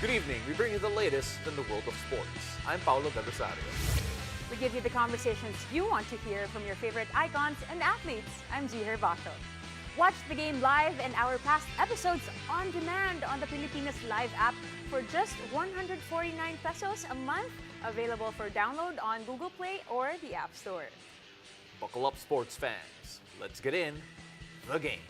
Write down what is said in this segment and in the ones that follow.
Good evening. We bring you the latest in the world of sports. I'm Paulo Del Rosario. We give you the conversations you want to hear from your favorite icons and athletes. I'm G. Herbacho. Watch the game live and our past episodes on demand on the Pilipinas Live app for just 149 pesos a month. Available for download on Google Play or the App Store. Buckle up, sports fans. Let's get in the game.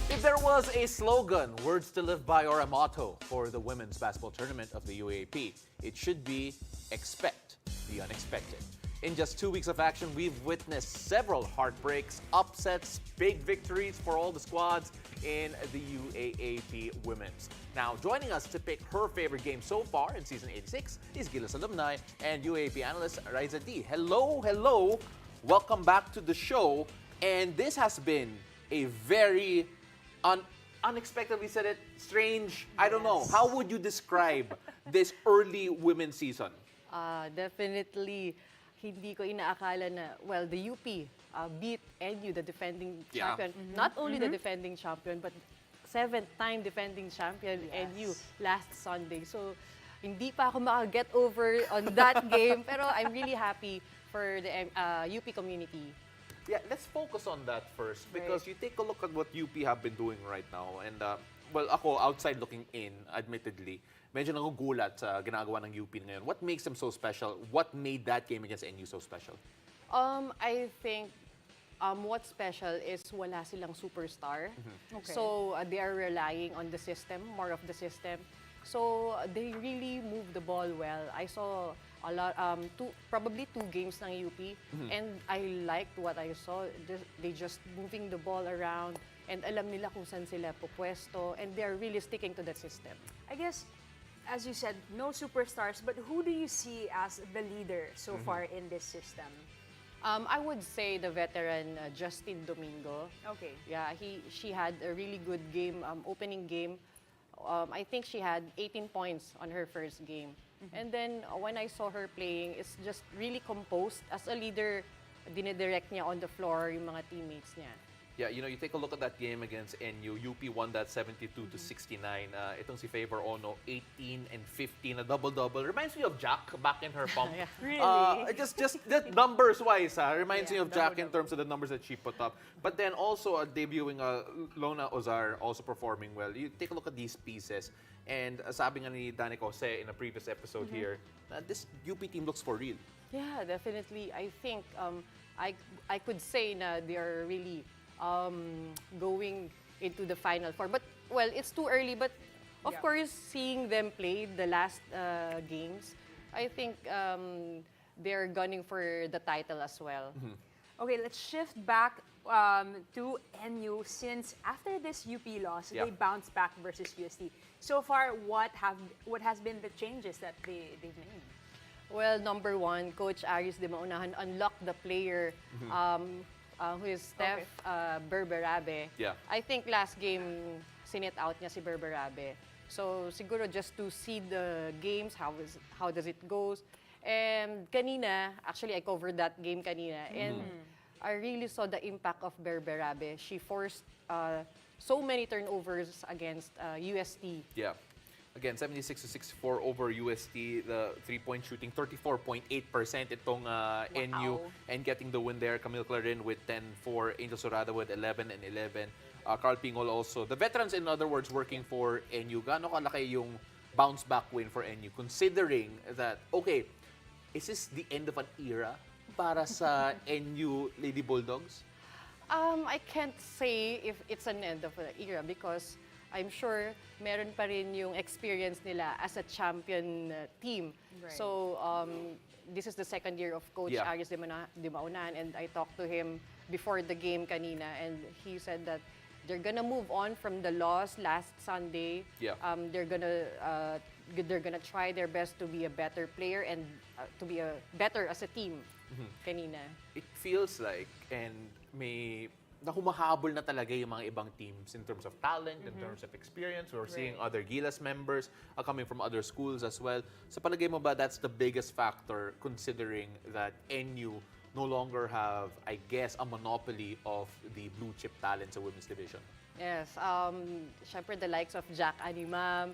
If there was a slogan, words to live by, or a motto for the women's basketball tournament of the UAAP, it should be expect the unexpected. In just 2 weeks of action, we've witnessed several heartbreaks, upsets, big victories for all the squads in the UAAP Women's. Now, joining us to pick her favorite game so far in Season 86 is Gilas alumni and UAAP analyst Raiza Dy. Hello, hello. Welcome back to the show. And this has been a very unexpected, we said it, strange, I don't know. How would you describe this early women's season? Definitely, hindi ko inaakala na, well, the UP beat NU, the defending champion. Not only the defending champion, but seventh-time defending champion NU last Sunday. So, hindi pa ako makaget over on that game. Pero I'm really happy for the UP community. Yeah, let's focus on that first because you take a look at what UP have been doing right now. And, well, ako, outside looking in, admittedly, medyo nagugulat sa ginagawa ng UP ngayon. What makes them so special? What made that game against NU so special? I think what's special is wala silang superstar. Okay. So they are relying on the system, more of the system. So they really move the ball well. I saw a lot, probably 2 games ng UP, and I liked what I saw. They just moving the ball around, and alam nila kung saan sila pupwesto, and they are really sticking to that system. I guess, as you said, no superstars, but who do you see as the leader so far in this system? I would say the veteran Justin Domingo. Okay. Yeah, she had a really good game, opening game. I think she had 18 points on her first game. And then when I saw her playing, it's just really composed. As a leader, dinidirect niya on the floor yung mga teammates niya. Yeah, you know, you take a look at that game against NU. UP won that 72-69. Itong si Favor Ono, 18 and 15, a double-double. Reminds me of Jack back in her pump. Yeah. Really? Just that numbers-wise, reminds me of Jack in terms of the numbers that she put up. But then also debuting Lona Ozar, also performing well. You take a look at these pieces, and sabi nga ni Danica Jose in a previous episode here, this UP team looks for real. Yeah, definitely. I think I could say na they are really going into the Final Four. But, well, it's too early. But, of course, seeing them play the last games, I think they're gunning for the title as well. Okay, let's shift back to NU since after this UP loss, they bounced back versus UST. So far, what has been the changes that they've made? Well, number 1, Coach Aris de Maunahan unlocked the player who is Steph Berberabe. Yeah. I think last game, sinet out niya si Berberabe. So, siguro just to see the games, how does it goes. And kanina, actually, I covered that game kanina. And I really saw the impact of Berberabe. She forced so many turnovers against UST. Yeah. Again, 76-64 over UST. The three-point shooting, 34.8% itong NU. And getting the win there. Camille Clarin with 10-4. Angel Sorada with 11 and 11. Carl Pingol also. The veterans, in other words, working for NU. Gaano kalaki yung bounce-back win for NU? Considering that, okay, is this the end of an era para sa NU Lady Bulldogs? I can't say if it's an end of an era because I'm sure meron pa rin yung experience nila as a champion team. Right. So, this is the second year of Coach Aris de Maunahan, and I talked to him before the game kanina, and he said that they're gonna move on from the loss last Sunday. Yeah. They're gonna try their best to be a better player and to be better as a team kanina. It feels like, and may na humahabol na talaga yung mga ibang teams in terms of talent, in terms of experience. We're seeing other Gilas members coming from other schools as well. Sa palagay mo ba that's the biggest factor considering that NU no longer have, I guess, a monopoly of the blue chip talent sa women's division? Yes, syempre the likes of Jack Animam,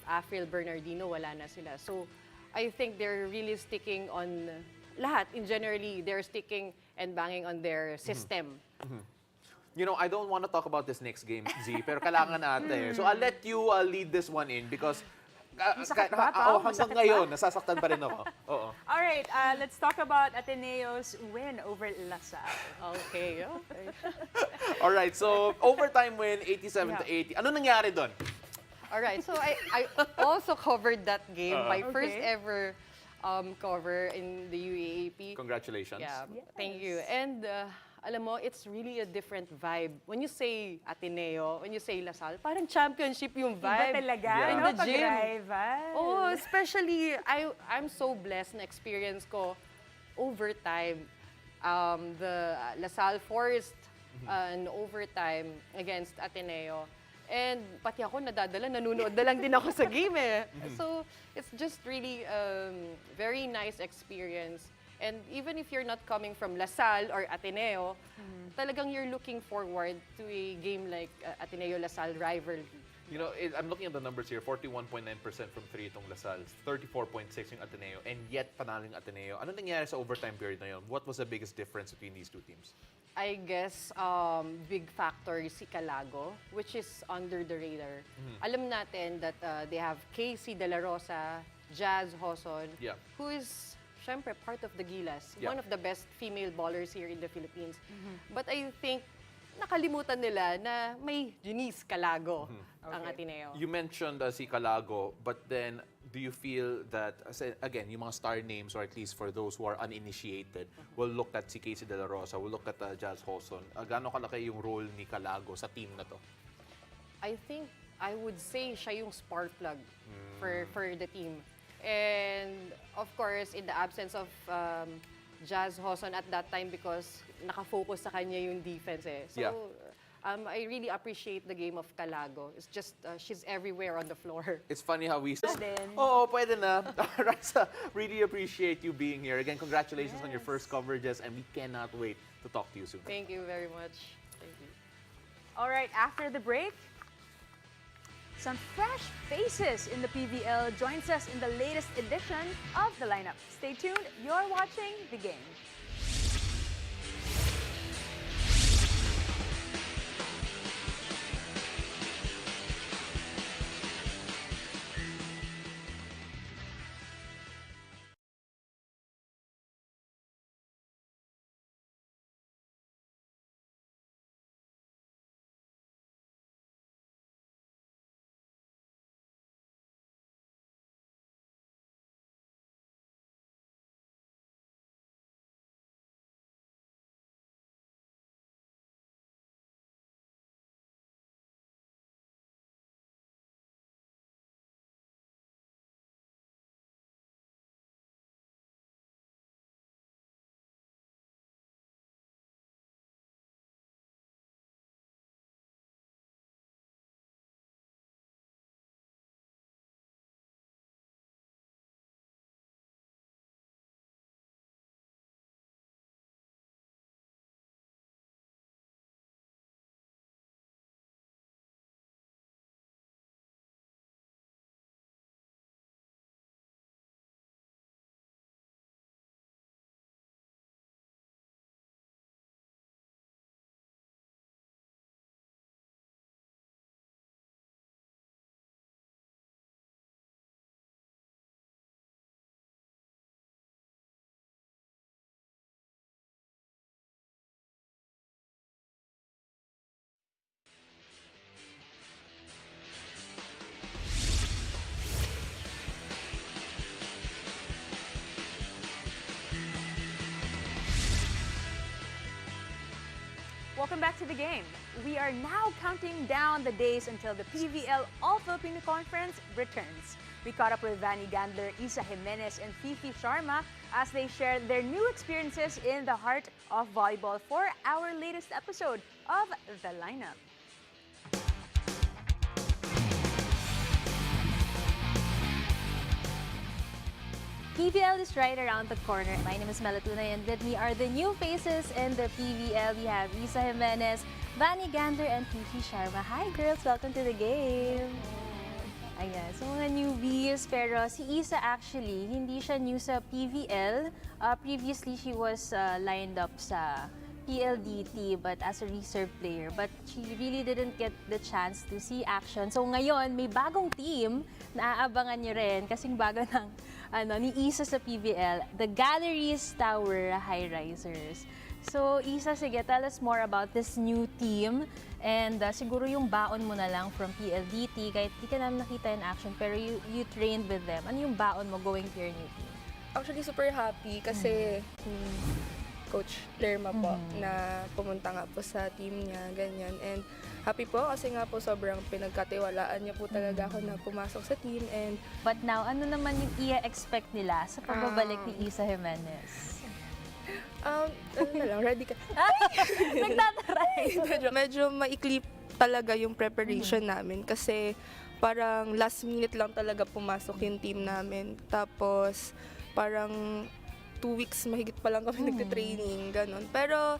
Afril Bernardino, wala na sila. So, I think they're really sticking on lahat. Generally, they're sticking and banging on their system. You know, I don't want to talk about this next game, Z, pero kailangan natin. So I'll let you lead this one in because Masakit ba, Pao? hanggang Masakit ngayon, ba? nasasaktan pa rin ako. Oo. All right, let's talk about Ateneo's win over LaSalle. Okay. All right, so overtime win, 87-80. Ano nangyari doon? All right, so I also covered that game, my first Okay. ever cover in the UAAP. Congratulations. Yeah, Yes. thank you. And alam mo, it's really a different vibe. When you say Ateneo, when you say LaSalle, parang championship yung Iba vibe. talaga, Yeah. In no? the Pag gym. rival. Oh, especially, I'm so blessed na experience ko overtime. The LaSalle forced an overtime against Ateneo. And pati ako nadadala, nanunood na lang din ako sa game eh. So, it's just really very nice experience. And even if you're not coming from LaSalle or Ateneo, talagang you're looking forward to a game like Ateneo-LaSalle rivalry. You know, I'm looking at the numbers here. 41.9% from 3 itong LaSalle, 34.6 yung Ateneo, and yet panalo yung Ateneo. Ano nangyari sa overtime period na yun? What was the biggest difference between these two teams? I guess big factor is si Calago, which is under the radar. Alam natin that they have Casey De La Rosa, Jazz Hoson, Yeah. who is syempre part of the Gilas, Yeah. one of the best female ballers here in the Philippines. But I think nakalimutan nila na may Janice Calago ang Okay. Ateneo. You mentioned si Calago, but then do you feel that, again, yung mga star names, or at least for those who are uninitiated, will look at si Casey De La Rosa, will look at Jazz Hoson. Gaano kalaki yung role ni Calago sa team na to? I think I would say siya yung spark plug for the team. And of course, in the absence of Jazz Hoson at that time because nakafocus sa kanya yung defense eh. So, Yeah. I really appreciate the game of Calago. It's just, she's everywhere on the floor. It's funny how we... din. Oo, pwede na. Raiza, really appreciate you being here. Again, congratulations on your first coverages, and we cannot wait to talk to you soon. Thank you very much. Thank you. All right, after the break, some fresh faces in the PVL joins us in the latest edition of The Lineup. Stay tuned. You're watching The Game. Welcome back to the game. We are now counting down the days until the PVL All-Filipino Conference returns. We caught up with Vanie Gandler, Ysa Jimenez, and Fifi Sharma as they shared their new experiences in the heart of volleyball for our latest episode of The Lineup. PVL is right around the corner. My name is Melatuna and with me are the new faces in the PVL. We have Ysa Jimenez, Vanie Gandler, and Fifi Sharma. Hi girls, welcome to the game. Ayan, so mga newbies, pero si Ysa actually, hindi siya new sa PVL. Previously, she was lined up sa PLDT but as a reserve player. But she really didn't get the chance to see action. So ngayon, may bagong team na aabangan nyo rin kasing bago ng ni Ysa sa PVL, the Galleries Tower High Risers. So Ysa, sige, tell us more about this new team. And siguro yung baon mo na lang from PLDT, kahit di ka namin nakita in action, pero you trained with them. Ano yung baon mo going to your new team? Actually, super happy kasi Coach Lerma po na pumunta nga po sa team niya, ganyan. And happy po kasi nga po sobrang pinagkatiwalaan niya po talaga ako na pumasok sa team. And But now, ano naman yung i-expect nila sa pagbabalik ni Ysa Jimenez? ano na lang, ready ka. Nagtataray! medyo maikli talaga yung preparation namin kasi parang last minute lang talaga pumasok yung team namin. Tapos parang 2 weeks mahigit pa lang kami nagte-training, ganun. Pero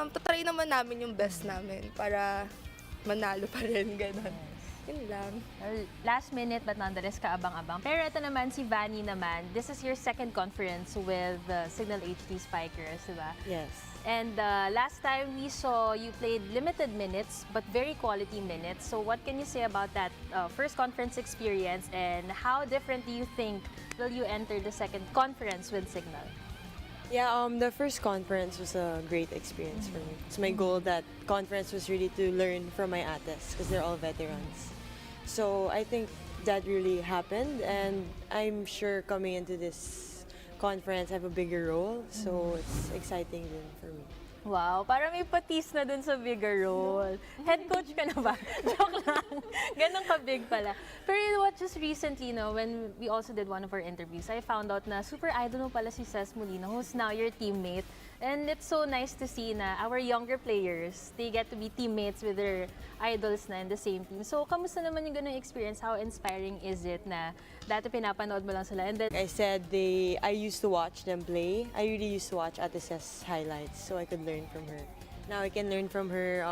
tatry naman namin yung best namin para manalo pa rin, ganun. Yun lang. Well, last minute but nonetheless kaabang-abang. Pero ito naman, si Vanie naman, this is your second conference with the Signal HD Spikers, di ba? Yes. And last time we saw you played limited minutes but very quality minutes. So what can you say about that first conference experience and how different do you think will you enter the second conference with Signal? Yeah, the first conference was a great experience for me. It's my goal that conference was really to learn from my ates because they're all veterans. So I think that really happened, and I'm sure coming into this conference I have a bigger role, so it's exciting din for me. Wow, parang may patis na dun sa bigger role. Head coach ka na ba? Joke lang. Ganun ka-big pala. Pero you know what, just recently, when we also did one of our interviews, I found out na super idol mo pala si Ces Molina, who's now your teammate. And it's so nice to see na our younger players, they get to be teammates with their idols na in the same team. So, kamusta naman yung ganung experience? How inspiring is it na dati pinapanood mo lang sila? And then, Like I said, I used to watch them play. I really used to watch Ate's highlights so I could learn from her. Now I can learn from her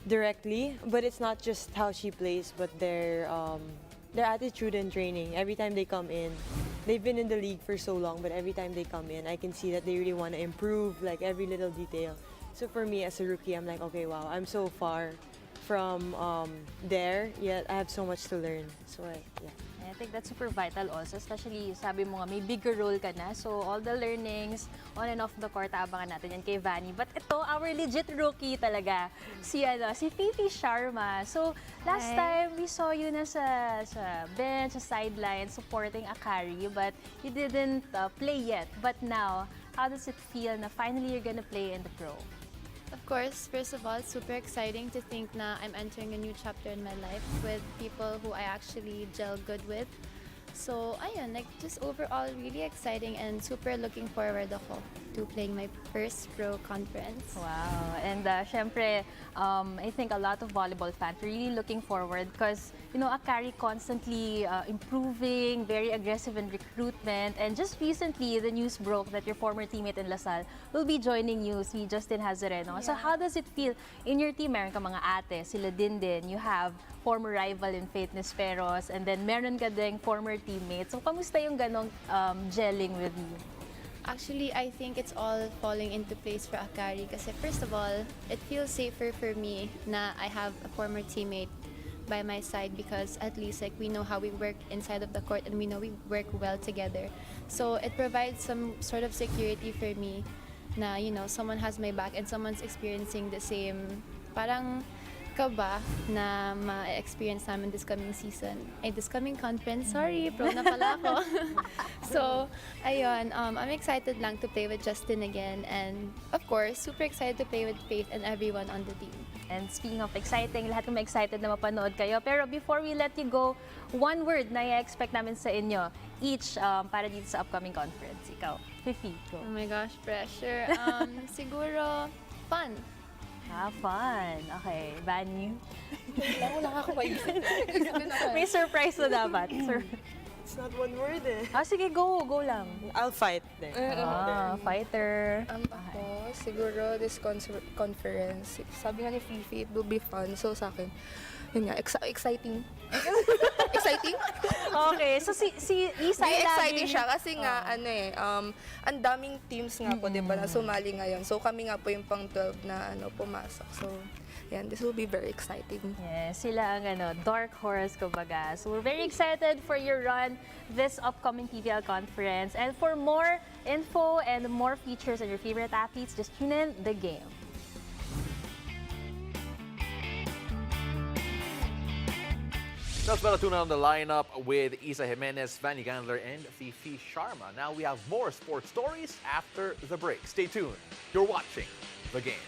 directly, but it's not just how she plays, but their attitude and training. Every time they come in, they've been in the league for so long, but every time they come in, I can see that they really want to improve, like every little detail. So for me as a rookie, I'm like, okay, wow, I'm so far from there, yet I have so much to learn. So yeah. I think that's super vital also, especially sabi mo nga may bigger role ka na. So all the learnings on and off the court, abangan natin yan kay Vanie. But ito, our legit rookie talaga, si Fifi Sharma. So last time we saw you na sa bench, sa sideline, supporting Akari, but you didn't play yet. But now, how does it feel na finally you're gonna play in the pro? Of course, first of all, it's super exciting to think na I'm entering a new chapter in my life with people who I actually gel good with. So, ayun, just overall really exciting and super looking forward ako to playing my first pro conference. Wow. And syempre, I think a lot of volleyball fans are really looking forward because, Akari constantly improving, very aggressive in recruitment. And just recently, the news broke that your former teammate in LaSalle will be joining you, si Justin Hazareno. Yeah. So how does it feel in your team? Meron ka mga ate, sila din. You have former rival in Faith Nisperos, and then meron ka ding former teammate. So kamusta yung ganong gelling with you? Actually, I think it's all falling into place for Akari kasi first of all, it feels safer for me na I have a former teammate by my side because at least we know how we work inside of the court and we know we work well together. So it provides some sort of security for me na someone has my back and someone's experiencing the same parang kaba na ma-experience namin this coming season. Ay, this coming conference. Sorry, pro na pala ako. So, ayun, I'm excited lang to play with Justin again. And, of course, super excited to play with Faith and everyone on the team. And speaking of exciting, lahat kami excited na mapanood kayo. Pero before we let you go, one word na i-expect namin sa inyo, each para dito sa upcoming conference. Ikaw, Fifi, go. Oh my gosh, pressure. Siguro, fun. Fun. Okay, Vanie. Wala ka kapaisip. May surprise na dapat. It's not one word eh. Sige, go. Go lang. I'll fight then. Fighter. Ako, siguro this conference, sabi nga ni Fifi, it will be fun. So sa akin, yun nga, exciting. Exciting? Okay, so si Ysa May ay exciting laging- siya kasi nga, ang daming teams nga po, di ba, na sumali ngayon. So kami nga po yung pang 12 na pumasok. So, yan, this will be very exciting. Yes, sila ang dark horse, kumbaga. So we're very excited for your run this upcoming PVL conference. And for more info and more features on your favorite athletes, just tune in the game. That's Melatuna on the lineup with Ysa Jimenez, Vanie Gandler, and Fifi Sharma. Now we have more sports stories after the break. Stay tuned. You're watching The Game.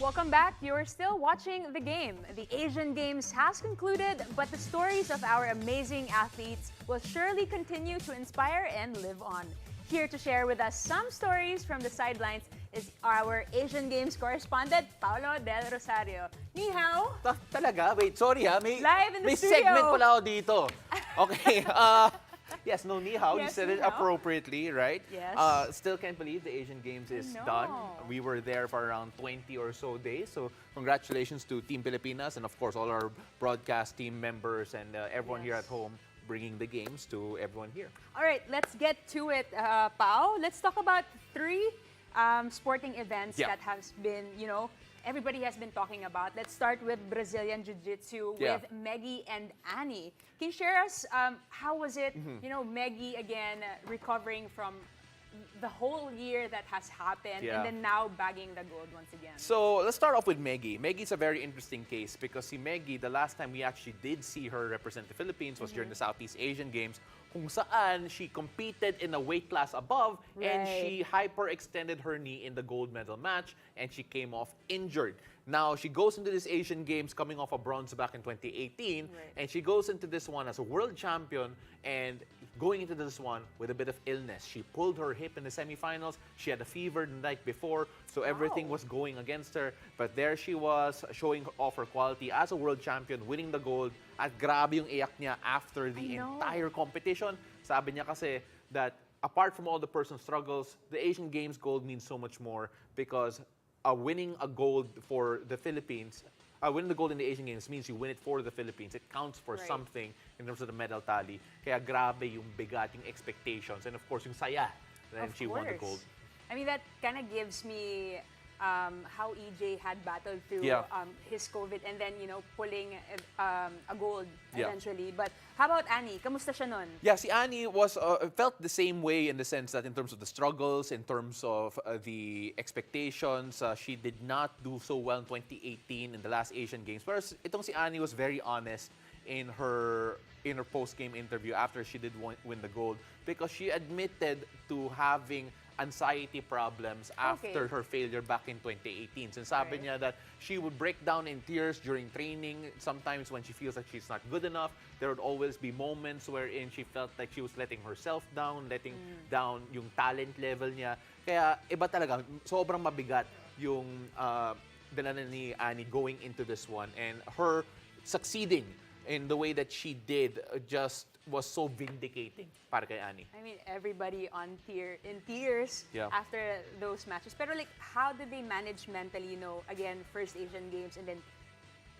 Welcome back. You're still watching The Game. The Asian Games has concluded, but the stories of our amazing athletes will surely continue to inspire and live on. Here to share with us some stories from the sidelines is our Asian Games correspondent, Paolo Del Rosario. Ni hao! Talaga? Wait, sorry ha. Live in the may studio. segment pala ako dito. Okay. Yes, no, ni hao. You Yes, said ni it hao. appropriately, right? Yes. Still can't believe the Asian Games is know. done. We were there for around 20 or so days. So congratulations to Team Pilipinas and of course all our broadcast team members and everyone here at home bringing the games to everyone here. All right, let's get to it, Pao. Let's talk about three sporting events Yeah. that has been, everybody has been talking about. Let's start with Brazilian Jiu-Jitsu Yeah. with Meggy and Annie. Can you share us how was it, Meggy again recovering from the whole year that has happened Yeah. and then now bagging the gold once again? So let's start off with Meggy. Meggy's a very interesting case because see Meggy, the last time we actually did see her represent the Philippines was during the Southeast Asian Games kung saan she competed in a weight class above and she hyperextended her knee in the gold medal match and she came off injured. Now, she goes into this Asian Games coming off a bronze back in 2018 and she goes into this one as a world champion and going into this one with a bit of illness. She pulled her hip in the semifinals. She had a fever the night before, so everything was going against her. But there she was, showing off her quality as a world champion, winning the gold. At grabe yung iyak niya after the entire competition. Sabi niya kasi that apart from all the personal struggles, the Asian Games gold means so much more because winning a gold for the Philippines, winning the gold in the Asian Games means you win it for the Philippines. It counts for something in terms of the medal tally. Kaya grabe yung bigating expectations. And of course, yung saya. Then she won the gold. I mean, that kind of gives me how EJ had battled through his COVID and then, pulling a gold eventually. But how about Annie? Kamusta siya nun? Yeah, si Annie felt the same way in the sense that in terms of the struggles, in terms of the expectations, she did not do so well in 2018 in the last Asian Games. Whereas itong si Annie was very honest in her post-game interview after she did win the gold, because she admitted to having anxiety problems after her failure back in 2018. Sinasabi niya that she would break down in tears during training. Sometimes when she feels like she's not good enough, there would always be moments wherein she felt like she was letting herself down, letting down yung talent level niya. Kaya iba talaga, sobrang mabigat yung dala ni Annie going into this one. And her succeeding in the way that she did just was so vindicating para kay Annie. I mean, everybody in tears after those matches. Pero like, how did they manage mentally, again, first Asian Games and then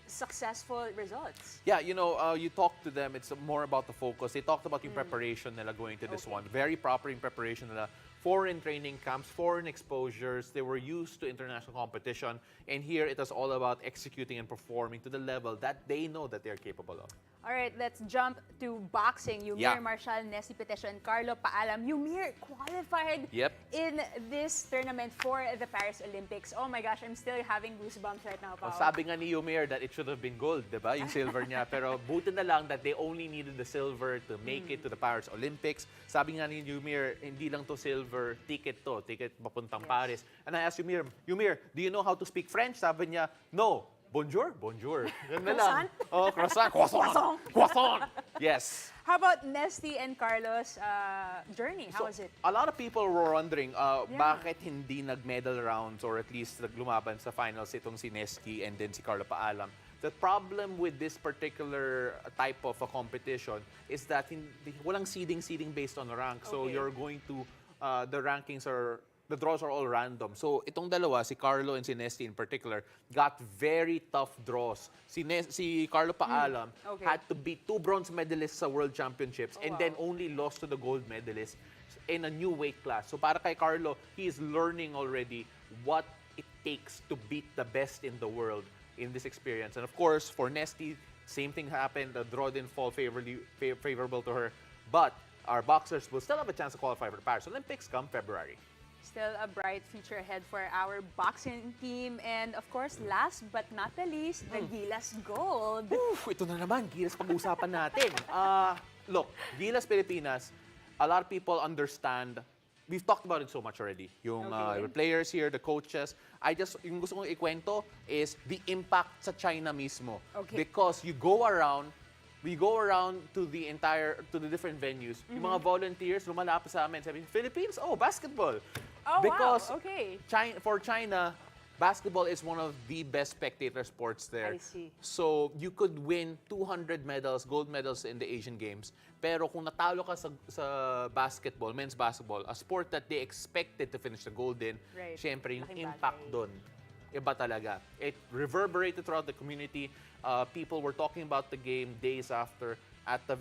successful results? Yeah, you talk to them, it's more about the focus. They talked about yung preparation nila going to this one. Very proper in preparation nila. Foreign training camps, foreign exposures. They were used to international competition. And here, it was all about executing and performing to the level that they know that they're capable of. All right, let's jump to boxing. Yumir Marshall, Nesty Petesio, and Carlo Paalam. Yumir qualified in this tournament for the Paris Olympics. Oh my gosh, I'm still having goosebumps right now, Pao. Sabi nga ni Yumir that it should have been gold, diba? Yung silver niya. Pero buti na lang that they only needed the silver to make it to the Paris Olympics. Sabi nga ni Yumir, hindi lang to silver, ticket papuntang Paris. And I asked Yumir, do you know how to speak French? Sabi niya, no. Bonjour? Bonjour. Yan na lang. Oh, croissant. Croissant. Croissant. Yes. How about Nesty and Carlos' journey? How was it? A lot of people were wondering bakit hindi nag-medal rounds or at least naglumaban sa finals itong si Nesty and then si Carlo Paalam. The problem with this particular type of a competition is that walang seeding based on rank. So you're going to, the draws are all random. So itong dalawa, si Carlo and si Nesty in particular, got very tough draws. Si Carlo Paalam had to beat 2 bronze medalists sa World Championships and then only lost to the gold medalist in a new weight class. So para kay Carlo, he is learning already what it takes to beat the best in the world in this experience. And of course, for Nesty, same thing happened. The draw didn't fall favorable to her. But our boxers will still have a chance to qualify for the Paris Olympics come February. Still a bright future ahead for our boxing team. And of course, last but not the least, the Gilas Gold. Ito na naman, Gilas pag-usapan natin. Look, Gilas Pilipinas, a lot of people understand. We've talked about it so much already. Yung players here, the coaches. Yung gusto kong ikwento is the impact sa China mismo. Because we go around to the different venues. Yung mga volunteers, lumalapit sa amin, sabi, Philippines, basketball. Because for China, basketball is one of the best spectator sports there. I see. So you could win 200 medals, gold medals in the Asian Games. Pero kung natalo ka sa basketball, men's basketball, a sport that they expected to finish the gold in, syempre yung impact doon, iba talaga. It reverberated throughout the community. People were talking about the game days after at the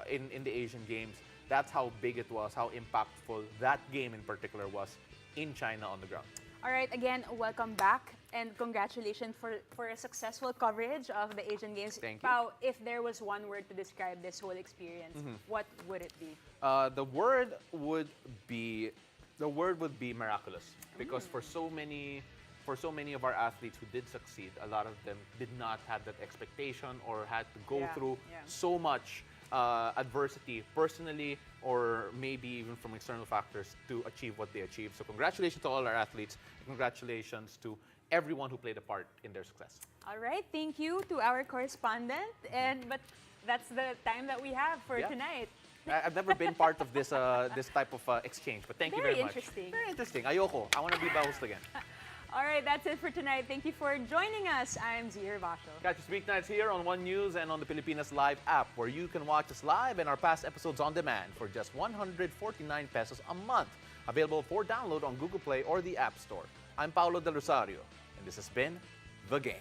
in the Asian Games. That's how big it was, how impactful that game in particular was in China on the ground. All right, again, welcome back and congratulations for a successful coverage of the Asian Games. Thank you. Pao, if there was one word to describe this whole experience, what would it be? The word would be miraculous, because for so many of our athletes who did succeed, a lot of them did not have that expectation or had to go through so much adversity personally or maybe even from external factors to achieve what they achieved. So congratulations to all our athletes. Congratulations to everyone who played a part in their success. All right, thank you to our correspondent. But that's the time that we have for tonight. I've never been part of this this type of exchange, but thank you very much. Interesting. Very interesting. Ayoko. I want to be the host again. All right, that's it for tonight. Thank you for joining us. I'm Zihir Basho. Catch us weeknights here on One News and on the Pilipinas Live app, where you can watch us live and our past episodes on demand for just 149 pesos a month. Available for download on Google Play or the App Store. I'm Paulo Del Rosario, and this has been The Game.